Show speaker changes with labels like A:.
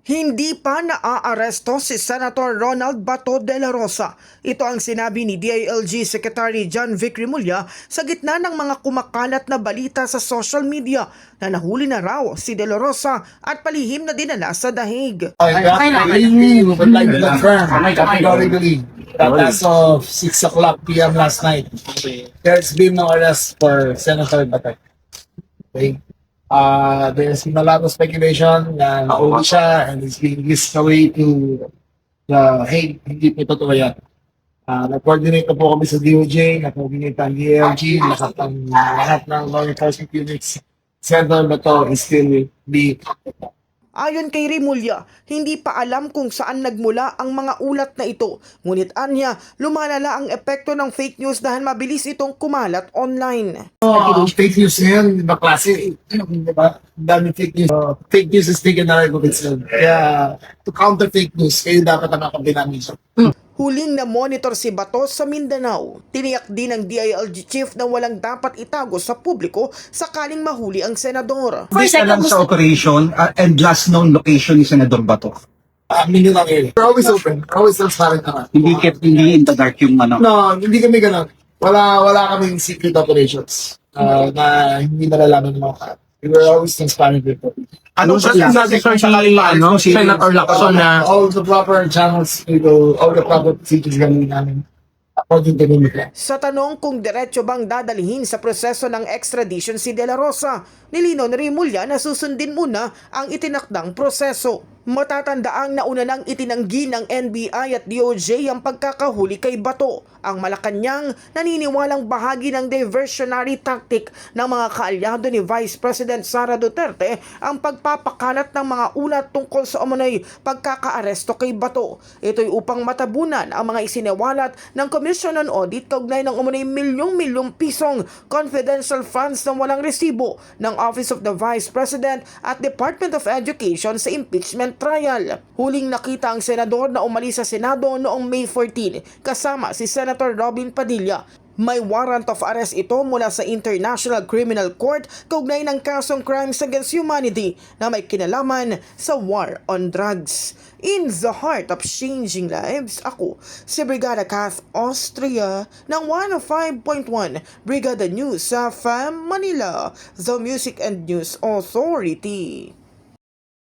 A: Hindi pa naaaresto si Senator Ronald Bato de la Rosa. Ito ang sinabi ni DILG Secretary John Vic Remulla sa gitna ng mga kumakalat na balita sa social media na nahuli na raw si de la Rosa at palihim na dinala sa dahig.
B: We would like to confirm categorically that as of 6 o'clock p.m. last night, there's been no arrest for Senator Bato. Okay? There's been a lot of speculation na nauli siya and is being whisked away to the Hague. Hindi po totoo yan. Nag-coordinate na po kami sa DOJ, nag-coordinate ang DLG, lahat ng law enforcement units. Senator Bato is still being.
A: Ayon kay Remulla, hindi pa alam kung saan nagmula ang mga ulat na ito. Ngunit anya, lumalala ang epekto ng fake news dahil mabilis itong kumalat online.
B: Fake news yan, iba klase. Diba? Dami fake news. Fake news is taken na rin itself. Kaya, to counter fake news, kayo dapat ang nakabinami siya.
A: Huling na monitor si Bato sa Mindanao. Tiniyak din ng DILG chief na walang dapat itago sa publiko sakaling mahuli ang senador.
C: First alam sa operation and last known location ni Senador Bato.
B: Mindanao area. We're always open. We're always transparent naman.
C: Hindi in the dark yung ano.
B: No, hindi kami ganun. Wala kaming secret operations na hindi nalalaman ng mga tao. We were always transparent with people.
C: Anong sabi ko si Senator Lacson na
B: All the proper channels, all the proper procedures gawin namin. According to the
A: Sa tanong kung diretso bang dadalhin sa proseso ng extradition si De La Rosa, nilinaw ni Remulla na susundin muna ang itinakdang proseso. Matatandaang nauna nang itinanggi ng NBI at DOJ ang pagkakahuli kay Bato. Ang Malacanang naniniwalang bahagi ng diversionary tactic ng mga kaalyado ni Vice President Sara Duterte ang pagpapakalat ng mga ulat tungkol sa umano'y pagkakaaresto kay Bato. Ito'y upang matabunan ang mga isiniwalat ng Commission on Audit kaugnay ng umano'y milyong-milyong pisong confidential funds na walang resibo ng Office of the Vice President at Department of Education sa impeachment trial. Huling nakita ang senador na umalis sa Senado noong May 14 kasama si Senator Robin Padilla. May warrant of arrest ito mula sa International Criminal Court kaugnay ng kasong crimes against humanity na may kinalaman sa war on drugs. In the heart of changing lives, ako si Brigada Kath Austria ng 105.1 Brigada News sa FAM Manila, the Music and News Authority.